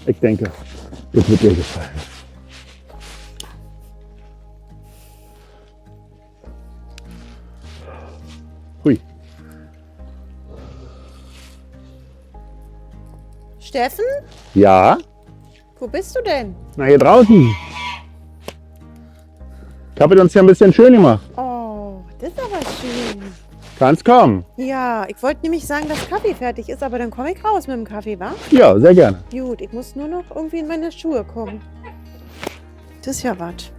Ich denke, das wird dir gefallen. Hui. Steffen, Ja? wo bist du denn? Na, hier draußen. Ich habe uns ja ein bisschen schön gemacht. Oh, das ist aber schön. Kannst kommen. Ja, ich wollte nämlich sagen, dass Kaffee fertig ist, aber dann komme ich raus mit dem Kaffee, wa? Ja, sehr gerne. Gut, ich muss nur noch irgendwie in meine Schuhe kommen. Das ist ja was.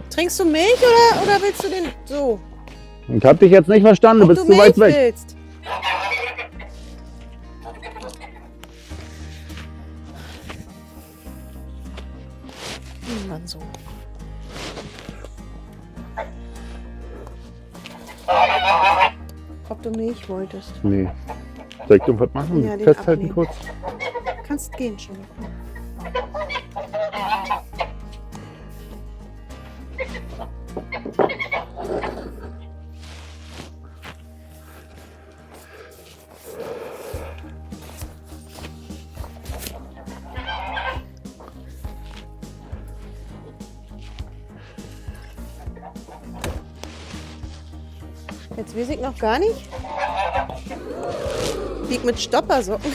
Trinkst du Milch oder willst du den so? Ich habe dich jetzt nicht verstanden, du Ob bist du zu weit Milch weg. willst? Dann so. Ob du Milch wolltest? Nee. Soll ich irgendwas machen? Ja, den Festhalten abnehmen. kurz? Kannst gehen schon. Jetzt weiß ich noch gar nicht, wie ich mit Stoppersocken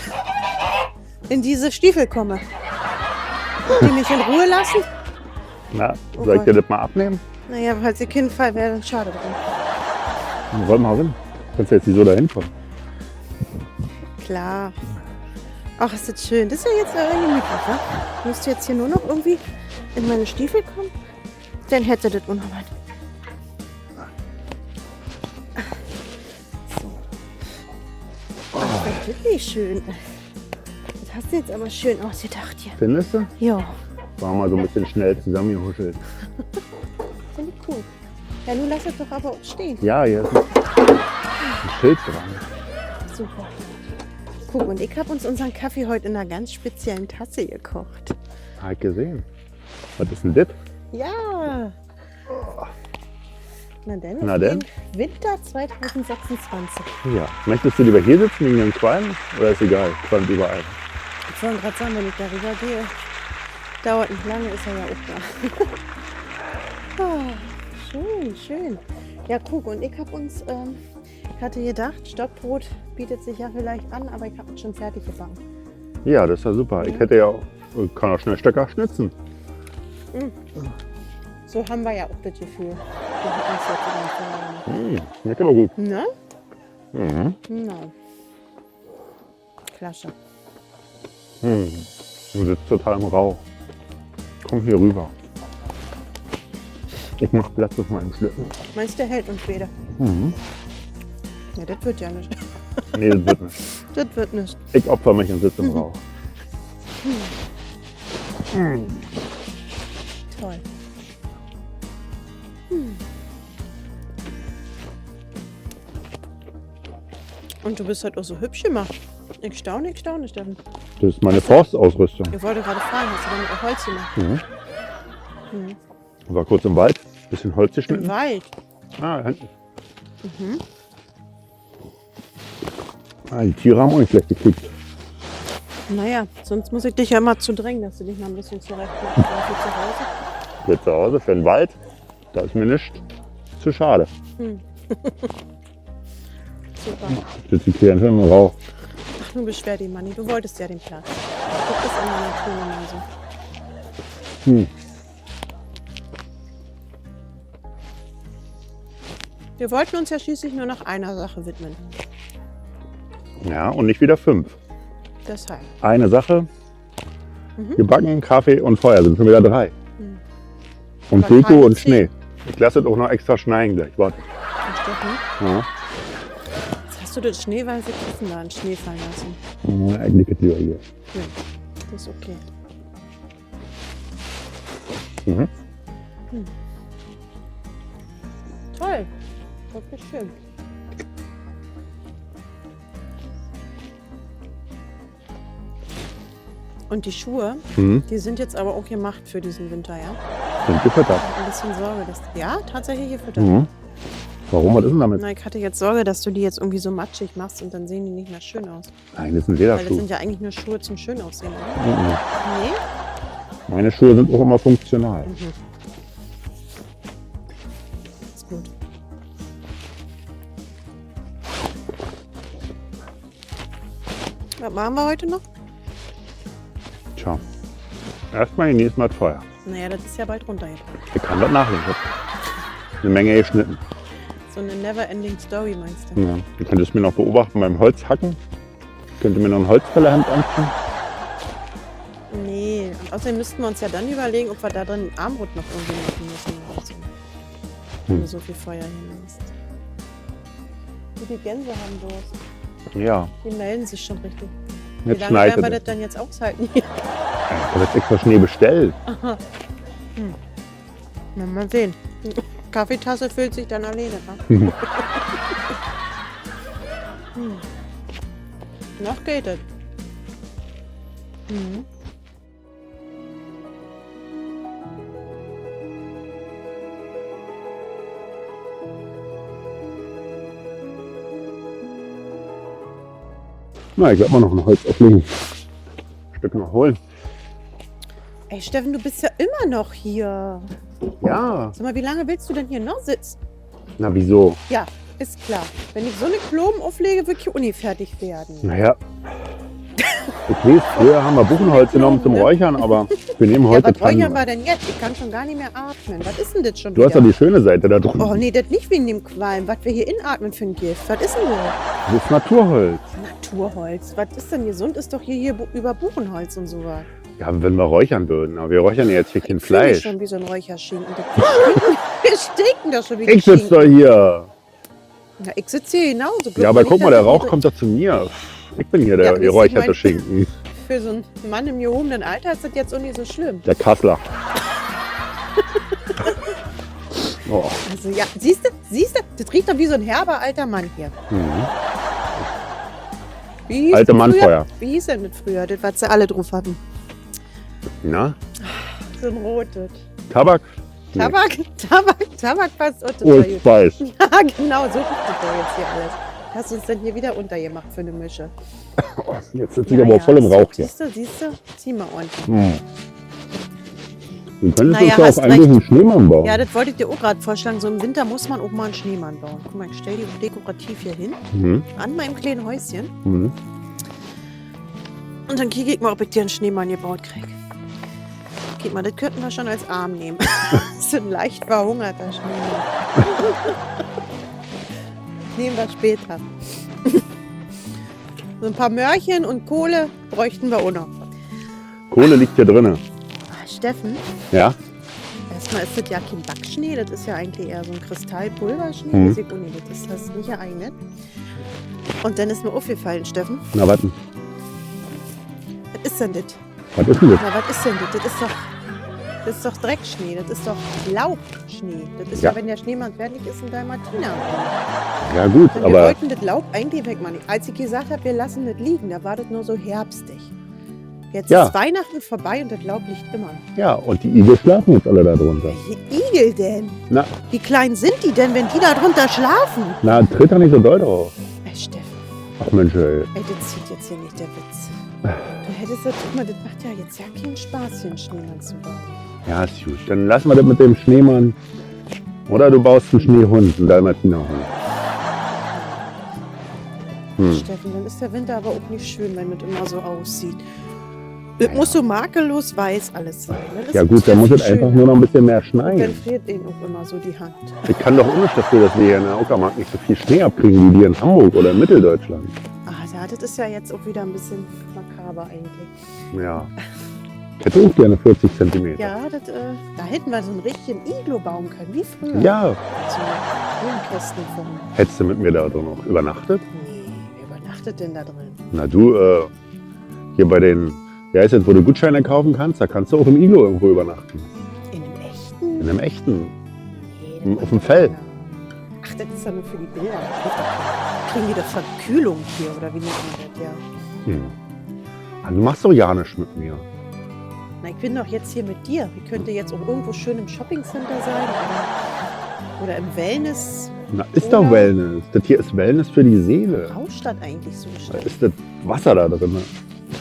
in diese Stiefel komme. Die mich in Ruhe lassen? Na, Oh soll ich dir Gott. das mal abnehmen? Naja, falls ihr Kind fall, wäre schade dran. Dann wollen wir mal hin. Kannst du jetzt nicht so dahin kommen. Klar. Ach, ist das schön. Das ist ja jetzt gemütlich, wa? Müsst ihr jetzt hier nur noch irgendwie in meine Stiefel kommen? Dann hätte das auch noch was. So. Ach, das ist wirklich schön. Das hast du jetzt aber schön ausgedacht hier. Findest du? Ja, War mal so ein bisschen schnell zusammengehuschelt. finde ich cool. Ja, nun lass es doch aber auch stehen. Ja, hier ist ein Schild dran. Super. Guck, und ich habe uns unseren Kaffee heute in einer ganz speziellen Tasse gekocht. Hab ich gesehen. Was ist denn das? Ja. Na denn, Na auf denn? den Winter 2026. Ja. Möchtest du lieber hier sitzen wegen dem Qualm? Oder ist egal? Qualmt überall. Ich wollte gerade sagen, wenn ich darüber gehe, dauert nicht lange, ist er ja auch da. Ah, schön, schön. Ja, guck, und ich habe uns, ich hatte gedacht, Stockbrot bietet sich ja vielleicht an, aber ich habe es schon fertig gebacken. Ja, das ist ja super. Ich hätte ja auch, kann auch schnell Stöcker schnitzen. So haben wir ja auch das Gefühl. Wir hatten uns jetzt Schmeckt aber gut. Na? Mhm. Na. Klasse. Du sitzt total im Rauch. Komm hier rüber. Ich mach Platz auf meinem Schlitten. Meinst du, der hält uns wieder? Mhm. Ja, das wird ja nicht. Nee, das wird nicht. Das wird nicht. Ich opfer mich und sitze im Rauch. Toll. Und du bist halt auch so hübsch gemacht. Ich staune, Steffen. Das ist meine Forstausrüstung. Ich wollte gerade fragen, hast du damit auch Holz gemacht? War kurz im Wald, bisschen Holz Im geschnitten. Wald. Ah, hinten. Ah, die Tiere haben auch nicht schlecht gekriegt. Naja, sonst muss ich dich ja immer zu drängen, dass du dich mal ein bisschen zurechtmachst. Für zu Hause. Hier zu Hause für den Wald, da ist mir nicht zu schade. Super. Jetzt die Tiere im Rauch. Ach, nun beschwer dich, Manni. Du wolltest ja den Platz. Du bist in der Natur genauso. Wir wollten uns ja schließlich nur noch einer Sache widmen. Ja, und nicht wieder 5. Deshalb. Eine Sache, gebacken, Kaffee und Feuer sind schon wieder 3. Und Aber Deko keine und 10. Schnee. Ich lasse es auch noch extra schneien gleich. Warte. Und Steffen, Ja. jetzt hast du das schneeweiße Kissen da in Schnee fallen lassen. Eigentlich geht lieber hier. Ja, das ist okay. Mhm. Toll. Wirklich schön. Und die Schuhe, die sind jetzt aber auch gemacht für diesen Winter, ja? Sind gefüttert. Ein bisschen Sorge, dass... Ja, tatsächlich gefüttert. Warum? Was ist denn damit? Na, ich hatte jetzt Sorge, dass du die jetzt irgendwie so matschig machst und dann sehen die nicht mehr schön aus. Nein, das ist ein Weil das Lederschuh. sind ja eigentlich nur Schuhe zum schön aussehen, oder? Mhm. Nee? Meine Schuhe sind auch immer funktional. Ist gut. Was machen wir heute noch? Tja, erstmal genießen wir das Feuer. Naja, das ist ja bald runtergekommen. Ich kann das nachlegen. Ich habe eine Menge geschnitten. So eine never-ending Story, meinst du? Ja. Du könntest mir noch beobachten beim Holzhacken. Ich könnte mir noch ein Holzfällerhemd anziehen. Nee, und außerdem müssten wir uns ja dann überlegen, ob wir da drin Armbrot noch irgendwie machen müssen. Oder so. Wenn du so viel Feuer hinlässt. Die Gänse haben Durst. Ja, Die melden sich schon richtig. Wie jetzt lange schneit werden wir es. das dann jetzt aushalten hier? Ich habe jetzt extra Schnee bestellt. Na, mal sehen. Die Kaffeetasse füllt sich dann alleine. Ne? Noch geht es. Mhm. Na, ich werde mal noch ein Holz auflegen. Ein Stück noch holen. Ey, Steffen, du bist ja immer noch hier. Ja. Sag mal, wie lange willst du denn hier noch sitzen? Na, wieso? Ja, ist klar. Wenn ich so eine Kloben auflege, wird die Uni fertig werden. Naja. Okay, früher haben wir Buchenholz genommen zum Räuchern, aber wir nehmen Ja, heute was räuchern Tannen. wir denn jetzt? Ich kann schon gar nicht mehr atmen. Was ist denn das schon Du hast wieder? doch die schöne Seite da drunten. Oh nee, das nicht wegen dem Qualm. Was wir hier inatmen für ein Gift. Was ist denn das? Das ist Naturholz. Naturholz. Was ist denn gesund? Ist doch hier über Buchenholz und sowas. Ja, wenn wir räuchern würden. Aber wir räuchern ja jetzt hier kein Ich fühle mich Fleisch. schon wie so ein Räucherschinken. Wir stinken doch schon wie die Ich sitze doch Schinken. hier. Ja, ich sitze hier genauso. Ja, aber Nicht, guck mal, dass der ich Rauch kommt doch zu mir. Ich bin hier Ja, der ich geräucherte mein- Schinken. Für so einen Mann im gehobenen Alter ist das jetzt auch nicht so schlimm. Der Kassler. Oh. Also ja, siehst du, das riecht doch wie so ein herber alter Mann hier. Mhm. Wie hieß Alte das früher? Mannfeuer. Wie hieß denn das früher, das, was sie alle drauf hatten? Na? So ein rotes. Tabak? Nee. Tabak passt auch Old total gut. Spice. Ja, genau, so riecht das doch jetzt hier alles. Hast du uns denn hier wieder untergemacht für eine Mische? Oh, jetzt sitze ich aber voll im Rauch hier. Siehst du? Zieh mal ordentlich. Hm. Du könntest Naja, uns doch hast auf eigentlich recht. einen Schneemann bauen. Ja, das wollte ich dir auch gerade vorschlagen. So im Winter muss man auch mal einen Schneemann bauen. Guck mal, ich stelle die dekorativ hier hin. Mhm. An meinem kleinen Häuschen. Mhm. Und dann kriege ich mal, ob ich dir einen Schneemann gebaut kriege. Guck mal, das könnten wir schon als Arm nehmen. So ein leicht verhungerter Schneemann. Nehmen wir später. So ein paar Möhrchen und Kohle bräuchten wir auch noch. Kohle liegt hier drin. Steffen, Ja? erstmal ist das ja kein Backschnee, das ist ja eigentlich eher so ein Kristallpulverschnee. Mhm. Sekunde, das ist das nicht geeignet. Und dann ist mir aufgefallen, Steffen, Na, warten. was ist denn das? Was ist denn das? Na, was ist denn das? Das ist doch Dreckschnee, das ist doch Laubschnee. Das ist Ja. ja, wenn der Schneemann fertig ist in Dalmatiner. Ja gut, Und wir aber wollten das Laub eigentlich wegmachen. Als ich gesagt habe, wir lassen das liegen, da war das nur so herbstig. Jetzt Ja. ist Weihnachten vorbei und das Laub liegt immer. ja, und die Igel schlafen jetzt alle da drunter. Welche Igel denn? Na, Wie klein sind die denn, wenn die da drunter schlafen? na, tritt doch nicht so doll drauf. Ey, Steffen, Ach Mensch, ey. ey, das zieht jetzt hier nicht der Witz. Du hättest das, guck mal, das macht ja jetzt ja keinen Spaß, hier einen Schneemann zu bauen. Ja, ist gut. Dann lassen wir das mit dem Schneemann. Oder du baust einen Schneehund, einen Dalmatinerhund. Steffen, dann ist der Winter aber auch nicht schön, wenn das immer so aussieht. Das muss so makellos weiß alles sein. Ne? Das Ja ist gut, dann muss viel es einfach schöner. nur noch ein bisschen mehr Und dann schneien. friert denen auch immer so die Hand. Ich kann doch auch nicht dafür, dass wir hier in der Uckermark nicht so viel Schnee abkriegen wie die in Hamburg oder in Mitteldeutschland. Ah, ja, das ist ja jetzt auch wieder ein bisschen makaber eigentlich. Ja. Ich hätte auch gerne 40 Zentimeter. Ja, das, da hätten wir so einen richtigen Iglo bauen können, wie früher. Ja. So Blumenkästen von. Hättest du mit mir da drin noch übernachtet? Nee, wer übernachtet denn da drin? Na du, hier bei den, wie heißt das, wo du Gutscheine kaufen kannst, da kannst du auch im Iglo irgendwo übernachten. In einem echten? In einem echten. Nee, auf dem Feld. Ach, das ist ja nur für die Bilder. Kriegen die doch Verkühlung hier, oder wie nennt man das? Ja. Hm. Ah, du machst doch ja nichts mit mir. Na, ich bin doch jetzt hier mit dir. Ich könnte jetzt auch irgendwo schön im Shoppingcenter sein. Oder Oder im Wellness. Na, ist doch Oder- Wellness. Das hier ist Wellness für die Seele. Rauscht das eigentlich so Da schnell? ist das Wasser da drin.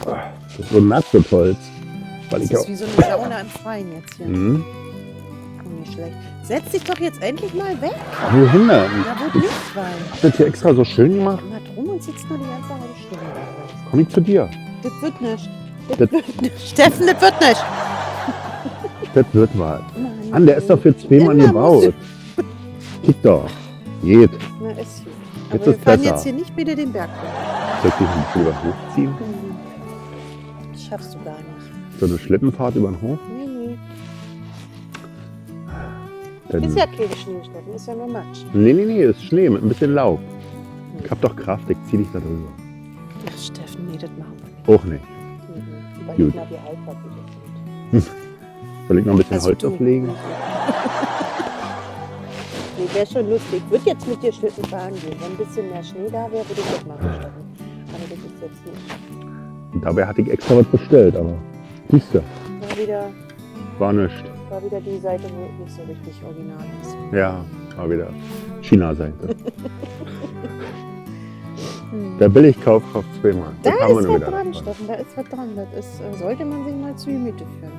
Das ist so Nassholz. Weil Das ich ist auch. wie so eine Sauna im Freien jetzt hier. Mhm. Oh, nicht schlecht. Setz dich doch jetzt endlich mal weg. Wohin denn? Da wo nicht rein. Hast du das hier extra so schön gemacht? Na drum und sitzt nur die ganze halbe Stunde da. Komm ich zu dir. Das wird nicht. Das Das- wird nicht. Steffen, das wird nicht. Das wird was. Mann, Mann, der ist doch für 2 Mann Immer gebaut. Kick doch. Geht. Na, ist gut. Jetzt Aber wir ist fahren besser. jetzt hier nicht wieder den Berg hoch. Soll ich dich ein bisschen über den Hof ziehen? Das schaffst du gar nicht. So eine Schlittenfahrt über den Hof? Nee. Dann, Ist ja keine Schneesteffen, ist ja nur Matsch. nee, ist Schnee mit ein bisschen Laub. Ich hab doch Kraft, ich zieh dich da drüber. Ach, Steffen, nee, das machen wir nicht. Auch nicht. Überleg Gut. mal, wie einfach wir das sind. Soll ich noch ein bisschen Also Holz du. auflegen? Nee, wäre schon lustig. Ich würde jetzt mit dir Schlitten fahren gehen. Wenn ein bisschen mehr Schnee da wäre, würde ich das machen, Steffen. Aber das ist jetzt nicht. Und dabei hatte ich extra was bestellt, aber siehst du, War war nichts. wieder die Seite, wo nicht so richtig original ist. Ja, war wieder China-Seite. Hm. Der Billigkauf kauft 2 Mal. Da Das haben wir ist nur was wieder dran, davon. Steffen. Da ist was dran. Das ist, sollte man sich mal zu Gemüte führen.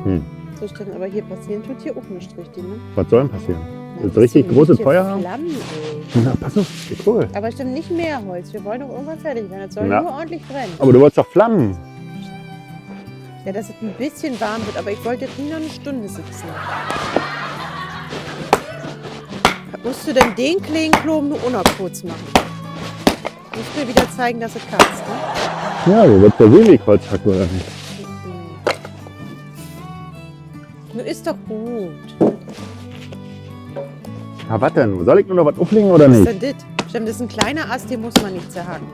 Hm. So, Steffen, aber hier passieren tut hier auch nicht richtig, ne? Was soll denn passieren? Na, Willst du richtig bisschen großes hier Feuer haben? Flammen, ey. Na, pass auf, cool. Aber stimmt, nicht mehr Holz. Wir wollen doch irgendwann fertig werden. Das soll Na. nur ordentlich brennen. Aber du wolltest doch Flammen. Ja, dass es ein bisschen warm wird, aber ich wollte jetzt nie noch eine Stunde sitzen. Musst du denn den kleinen Klon nur auch noch kurz machen? Musst mir wieder zeigen, dass es kannst, ne? Ja, du wolltest ja sehen, wie ich Holz hacke, oder nicht? Nur ist doch gut. Ja, was denn? Soll ich nur noch was auflegen oder Was ist nicht? denn das? Stimmt, das ist ein kleiner Ast, den muss man nicht zerhacken.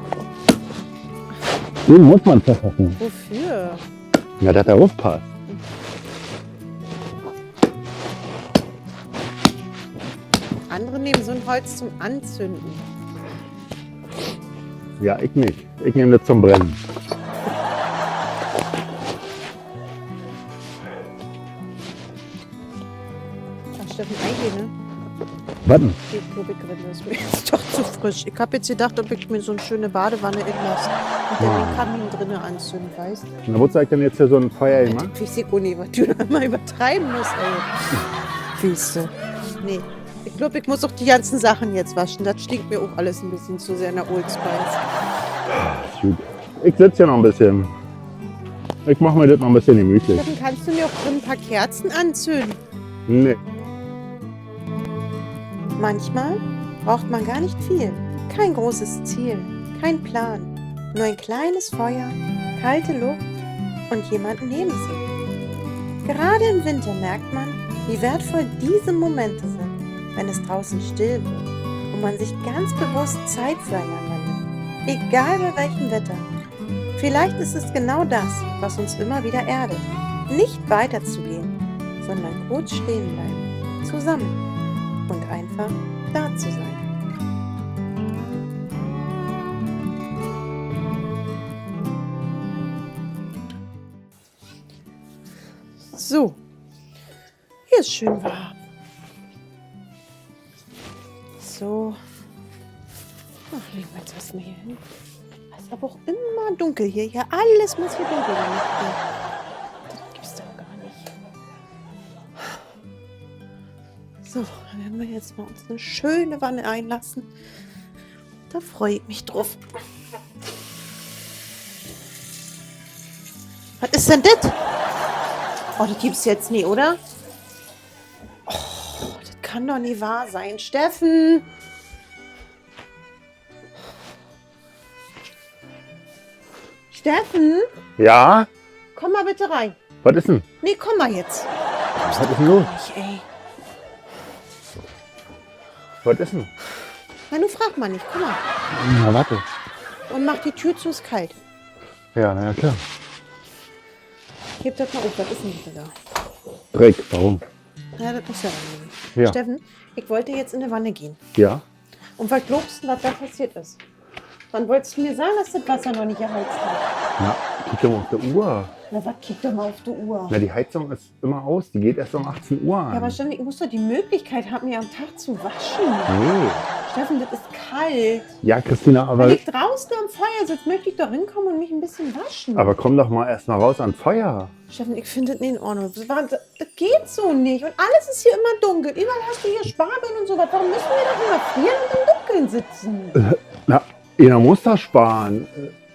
Den muss man zerhacken. Wofür? Ja, dass er aufpasst. Andere nehmen so ein Holz zum Anzünden. Ja, ich nicht. Ich nehme das zum Brennen. Ach, Steffen, eigentlich, ne? Warten. Die Klobigrinde ist mir jetzt doch zu frisch. Ich habe jetzt gedacht, ob ich mir so eine schöne Badewanne inlasse und dann den Kamin drinnen anzünden, weißt du? Na, wozu habe ich denn jetzt hier so ein Feuer gemacht? Ich weiß auch nicht, was du da mal übertreiben musst, ey. Weißt du? Nee. Ich glaube, ich muss auch die ganzen Sachen jetzt waschen. Das stinkt mir auch alles ein bisschen zu sehr nach Old Spice. Gut. Ich sitze hier noch ein bisschen. Ich mache mir das noch ein bisschen gemütlich. Steffen, kannst du mir auch drin ein paar Kerzen anzünden? Nee. Manchmal braucht man gar nicht viel. Kein großes Ziel, kein Plan. Nur ein kleines Feuer, kalte Luft und jemanden neben sich. Gerade im Winter merkt man, wie wertvoll diese Momente sind, wenn es draußen still wird und man sich ganz bewusst Zeit füreinander nimmt. Egal bei welchem Wetter. Vielleicht ist es genau das, was uns immer wieder erdet. Nicht weiterzugehen, sondern kurz stehen bleiben. Zusammen. Und einfach da zu sein. So, hier ist schön warm. So, ach, legen wir jetzt was mehr hin. Es ist aber auch immer dunkel hier. Ja, alles muss hier dunkel sein. Das gibt's doch gar nicht. So, dann werden wir jetzt mal uns eine schöne Wanne einlassen. Da freue ich mich drauf. Was ist denn das? Oh, das gibt's jetzt nie, oder? Oh, das kann doch nie wahr sein. Steffen! Steffen, Ja? komm mal bitte rein. Was ist denn? Nee, komm mal jetzt. Was ist denn los? Ey. Was ist denn? Na, du frag mal nicht. Komm mal. Na, warte. Und mach die Tür zu, ist kalt. Ja, na ja, klar. Heb das mal auf. Was ist denn bitte da? Dreck, warum? Ja, das muss ja rein. Ja. Steffen, ich wollte jetzt in eine Wanne gehen. Ja? Und was glaubst du, was da passiert ist? Wann wolltest du mir sagen, dass das Wasser noch nicht erheizt hat? Na, guck doch mal auf der Uhr. Na, was, kick doch mal auf die Uhr. Na, die Heizung ist immer aus. Die geht erst um 18 Uhr an. Ja, aber Steffen, ich muss doch die Möglichkeit haben, mir am Tag zu waschen. Nee. Steffen, das ist kalt. Ja, Christina, Wenn aber ich draußen am Feuer sitze, möchte ich doch hinkommen und mich ein bisschen waschen. komm doch mal erst mal raus ans Feuer. Steffen, ich finde das nicht in Ordnung. Das geht so nicht. Und alles ist hier immer dunkel. Überall hast du hier Spargeln und so was. Warum müssen wir doch immer frieren und im Dunkeln sitzen? Na, einer muss da sparen.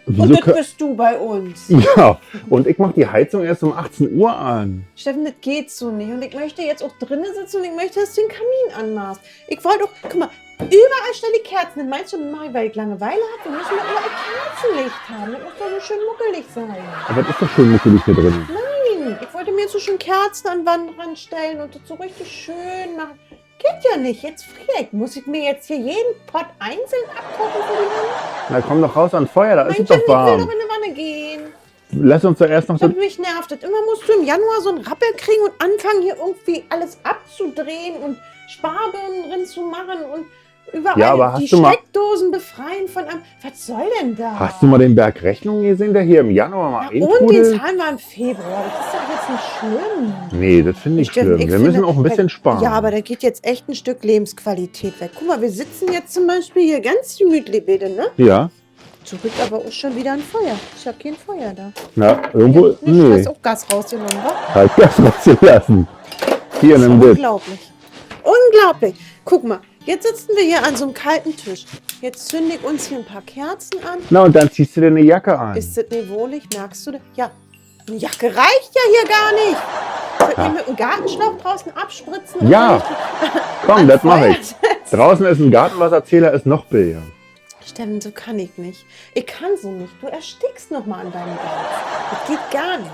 Und das bist du bei uns. Ja, und ich mach die Heizung erst um 18 Uhr an. Steffen, das geht so nicht. Und ich möchte jetzt auch drinnen sitzen und ich möchte, dass du den Kamin anmachst. Ich wollte doch, guck mal, überall stelle ich Kerzen hin. Meinst du, weil ich Langeweile habe? Wir müssen doch überall Kerzenlicht haben. Das muss doch so schön muckelig sein. Aber das ist doch schön muckelig hier drin. Nein, ich wollte mir jetzt so schön Kerzen an die Wand ranstellen und das so richtig schön machen. Geht ja nicht, jetzt friere ich. Muss ich mir jetzt hier jeden Pott einzeln abkochen für die Wand? Na komm doch raus ans Feuer, da ist Mein es doch Steffen, ich will warm. doch in eine Wanne gehen. Lass uns doch erst noch so... Mich nervt das. Immer musst du im Januar so einen Rappel kriegen und anfangen, hier irgendwie alles abzudrehen und Spargeln drin zu machen und überall Ja, aber hast die du mal- Steckdosen befreien von einem. Was soll denn da? Hast du mal den Berg Rechnung gesehen, der hier im Januar mal ja, und den eintrudelt? zahlen wir im Februar. Das ist doch jetzt nicht schlimm. Nee, das finde ich Steffen, schlimm. ich Wir müssen finde, auch ein bisschen sparen. Ja, aber da geht jetzt echt ein Stück Lebensqualität weg. Guck mal, wir sitzen jetzt zum Beispiel hier ganz gemütlich, bitte, ne? Ja, Zurück aber auch schon wieder ein Feuer. Ich habe kein Feuer da. na, irgendwo... Nicht, du Nee, hast auch Gas rausgenommen, wa? halt Gas rausgelassen. Hier, nimm das. Unglaublich. Unglaublich. Guck mal, jetzt sitzen wir hier an so einem kalten Tisch. Jetzt zünde ich uns hier ein paar Kerzen an. Na, und dann ziehst du dir eine Jacke an. Ist das nicht wohlig? Merkst du das? Ja, eine Jacke reicht ja hier gar nicht. Soll ich mir mit dem Gartenschlauch draußen abspritzen? Ja. Und dann Komm, das mache Feuer ich. setzen? Draußen ist ein Gartenwasserzähler, ist noch billiger. Steffen, so kann ich nicht. Ich kann so nicht. Du erstickst noch mal an deinem Gas. Das geht gar nicht.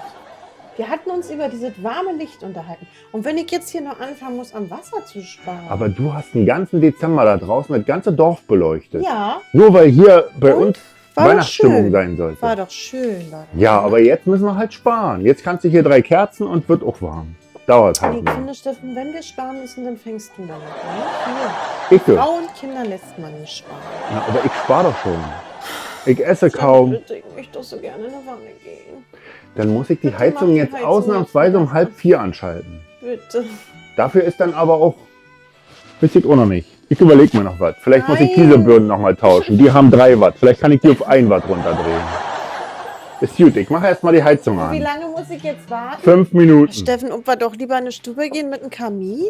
Wir hatten uns über dieses warme Licht unterhalten. Und wenn ich jetzt hier noch anfangen muss, am Wasser zu sparen. Aber du hast den ganzen Dezember da draußen das ganze Dorf beleuchtet. ja, Nur weil hier bei Und? uns War doch Weihnachtsstimmung schön. sein sollte. war doch schön. War doch Ja, schön. aber jetzt müssen wir halt sparen. Jetzt kannst du hier 3 Kerzen und wird auch warm. Dauert Nee, halt ich noch. finde, Steffen, wenn wir sparen müssen, dann fängst du damit an. Ich so. Frauen und Kinder lässt man nicht sparen. Na, aber ich spare doch schon. Ich esse kaum. Bitte, ich möchte doch so gerne in eine Wanne gehen. Dann muss ich die Bitte Heizung mach die jetzt Heizung ausnahmsweise um jetzt 3:30 anschalten. Bitte. Dafür ist dann aber auch... Weiß ich auch noch nicht. Ich überlege mir noch was. Vielleicht muss ich Nein. diese Birnen noch mal tauschen. Die haben 3 Watt. Vielleicht kann ich die auf 1 Watt runterdrehen. Ist gut. Ich mache erstmal die Heizung Wie an. lange muss ich jetzt warten? 5 Minuten. Steffen, ob wir doch lieber in eine Stube gehen mit einem Kamin?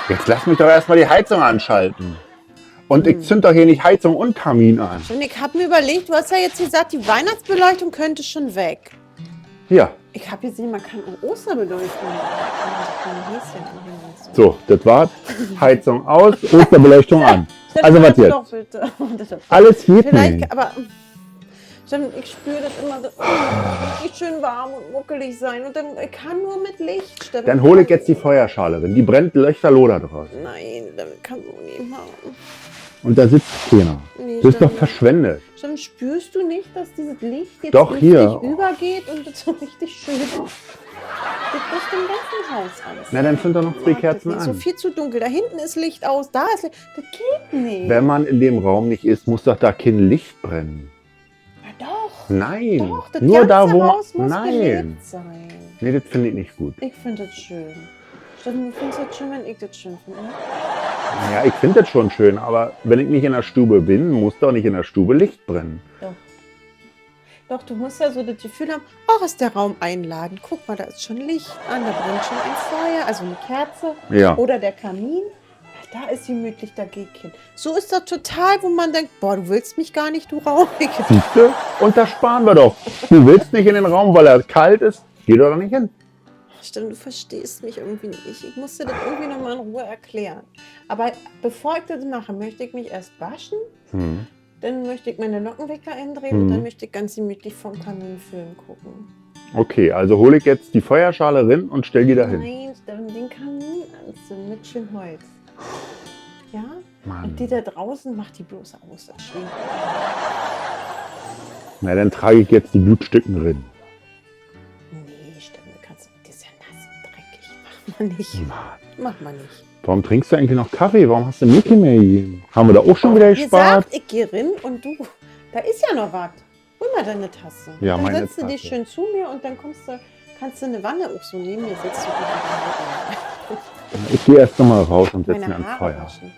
Jetzt lass mich doch erstmal die Heizung anschalten. Und ich zünd doch hier nicht Heizung und Kamin an. Und ich habe mir überlegt, du hast ja jetzt gesagt, die Weihnachtsbeleuchtung könnte schon weg. Ja, Ich habe gesehen, man kann auch Osterbeleuchtung machen. so, das war's. Heizung aus, Osterbeleuchtung an. Also was jetzt? Doch, bitte. Alles geht Vielleicht, nicht. aber Steffen, ich spüre das immer, das muss richtig schön warm und muckelig sein. Und dann ich kann nur mit Licht, Steffen. Dann hole ich jetzt die Feuerschale rein. Die brennt löchterloh da draus. Nein, damit kann du nicht machen. Und da sitzt keiner. Nee, Das ist doch Steffen. verschwendet. Steffen, spürst du nicht, dass dieses Licht jetzt Doch, richtig hier. übergeht und das so richtig schön ist? Das bricht im ganzen Haus alles. Na, dann sind doch noch 2 Mag das Kerzen nicht. So an. viel zu dunkel. Da hinten ist Licht aus, da ist Licht. Das geht nicht. Wenn man in dem Raum nicht ist, muss doch da kein Licht brennen. Ja, doch. Nein, Doch, das nur ganze da, wo Haus man... muss Nein, belebt sein. nee, das finde ich nicht gut. Ich finde das schön. Steffen, du findest das schön, wenn ich das schön finde. ne? Naja, ich finde das schon schön, aber wenn ich nicht in der Stube bin, muss doch nicht in der Stube Licht brennen. Doch. Doch, du musst ja so das Gefühl haben, ach, ist der Raum einladend. Guck mal, da ist schon Licht an, da brennt schon ein Feuer, also eine Kerze. Ja. Oder der Kamin. Ja, da ist gemütlich, da geht kein. So ist das total, wo man denkt, boah, du willst mich gar nicht, du Raum. Siehst du? Und da sparen wir doch. Du willst nicht in den Raum, weil er kalt ist? Geh doch da nicht hin. Stimmt, du verstehst mich irgendwie nicht. Ich musste das irgendwie nochmal in Ruhe erklären. Aber bevor ich das mache, möchte ich mich erst waschen. Hm. Dann möchte ich meine Lockenwickler eindrehen und dann möchte ich ganz gemütlich vom Kamin Film gucken. Okay, also hole ich jetzt die Feuerschale rein und stell die da hin. Nein, dann den Kamin anzünden mit schön Holz. Ja? Mann. Und die da draußen, macht die bloß aus. Das stinkt. Na, dann trage ich jetzt die Blutstücken rein. Nee, stimmt, das ist ja nass und dreckig. Mach mal nicht. Mann. Mach mal nicht. Warum trinkst du eigentlich noch Kaffee? Warum hast du mir nicht mehr gegeben? Haben wir da auch schon wieder gespart? Gesagt, ich gehe rein und du, da ist ja noch was. Hol mal deine Tasse. Ja, Dann meine setzt du dich Tasse. schön zu mir und dann kannst du eine Wanne auch so nehmen. Mir sitzt du gut. Ich gehe erst noch mal raus und setze mir Meine ans Haare Feuer. waschen.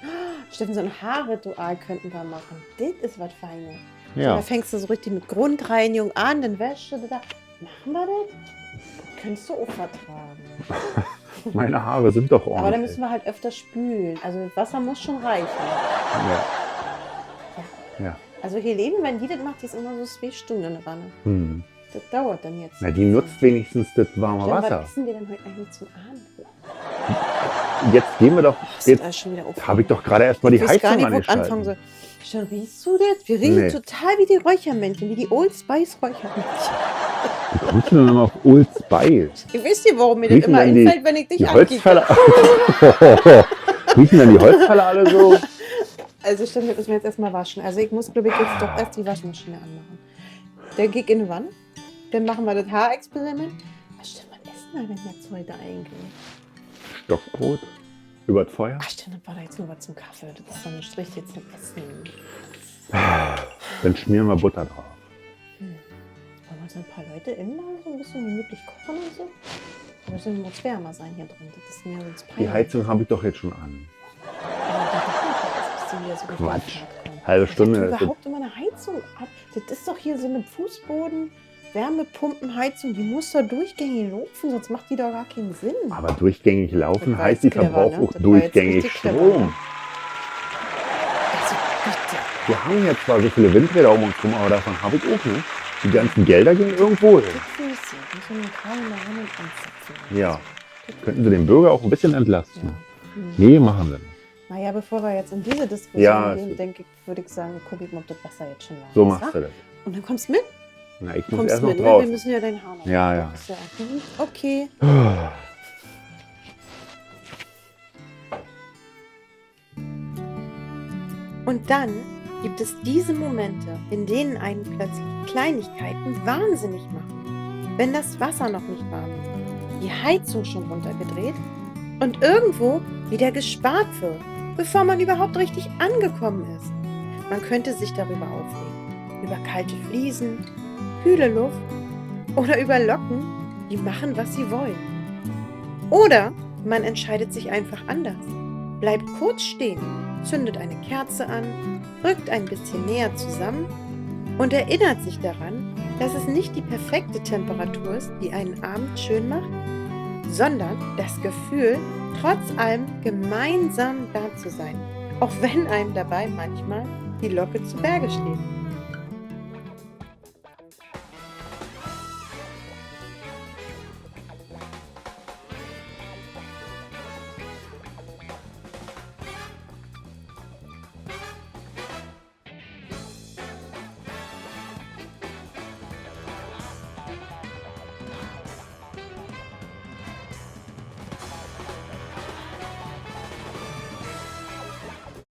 Steffen, so ein Haarritual könnten wir machen. Das ist was Feines. So, Ja. da fängst du so richtig mit Grundreinigung an, dann wäschst du da. Machen wir das? Könntest du auch vertragen. Meine Haare sind doch Aber da ordentlich. müssen wir halt öfter spülen. Also das Wasser muss schon reichen. Ja. Ja. Also Helene, wenn die das macht, die ist immer so 2 Stunden in der Wanne. Hm. Das dauert dann jetzt. Na, die nutzt wenigstens das warme Stimmt, Wasser. was essen wir denn heute eigentlich zum Abendbrot? Jetzt gehen wir doch. Das ist Jetzt schon wieder habe ich doch gerade erstmal die Ich weiß gar Heizung nicht, wo ich anfangen angeschaltet. soll. Schon riechst du das? Wir riechen Nee. total wie die Räuchermännchen, wie die Old Spice Räuchermännchen. Wie kommst du denn immer auf Old Spice? Ich weiß nicht, warum mir das Riechen immer dann die- einfällt, wenn ich dich Die ankicke. Holzfäller. Riechen dann die Holzfäller alle so? Also stimmt, das müssen wir jetzt erstmal waschen. Also ich muss, glaube ich, jetzt doch erst die Waschmaschine anmachen. Dann gehe ich in die Wanne. Dann machen wir das Haarexperiment. Was stimmt, was essen wir denn jetzt heute eigentlich? Stockbrot über das Feuer. Ach stimmt, das war da jetzt nur was zum Kaffee. Das ist doch nicht richtig zum Essen. Dann schmieren wir Butter drauf. Wollen wir so ein paar Leute innen mal so ein bisschen gemütlich kochen und so? Aber es muss wärmer sein hier drin. Das ist mir sonst Die peinlich. Heizung habe ich doch jetzt schon an. Quatsch. Halbe Stunde. Ich überhaupt immer eine Heizung ab. Das ist doch hier so eine Fußboden. Wärmepumpenheizung, die muss doch durchgängig laufen, sonst macht die doch gar keinen Sinn. Aber durchgängig laufen Das war heißt, die jetzt clever, verbraucht ne? auch Das war jetzt durchgängig richtig clever, Strom. ne? Also bitte. Wir haben jetzt zwar so viele Windräder um uns rum, aber davon habe ich auch nicht. Die ganzen Gelder gehen irgendwo hin. Das Füße, muss man den Kabel mal ran und anzapfen. Ja. Könnten Sie den Bürger auch ein bisschen entlasten? Ja. Hm. Nee, machen wir nicht. Naja, bevor wir jetzt in diese Diskussion Ja, gehen, es- würde ich sagen, gucke ich mal, ob das Wasser jetzt schon warm So ist, machst wa? du das. Und dann kommst du mit? Na, ich muss Kommst erst noch mit, ne? Wir draußen. müssen ja dein Haar noch Ja, machen. ja. Das ist okay. Und dann gibt es diese Momente, in denen einen plötzlich Kleinigkeiten wahnsinnig machen. Wenn das Wasser noch nicht warm ist, die Heizung schon runtergedreht und irgendwo wieder gespart wird, bevor man überhaupt richtig angekommen ist. Man könnte sich darüber aufregen. Über kalte Fliesen, kühle Luft oder über Locken, die machen, was sie wollen. Oder man entscheidet sich einfach anders, bleibt kurz stehen, zündet eine Kerze an, rückt ein bisschen näher zusammen und erinnert sich daran, dass es nicht die perfekte Temperatur ist, die einen Abend schön macht, sondern das Gefühl, trotz allem gemeinsam da zu sein, auch wenn einem dabei manchmal die Locke zu Berge steht.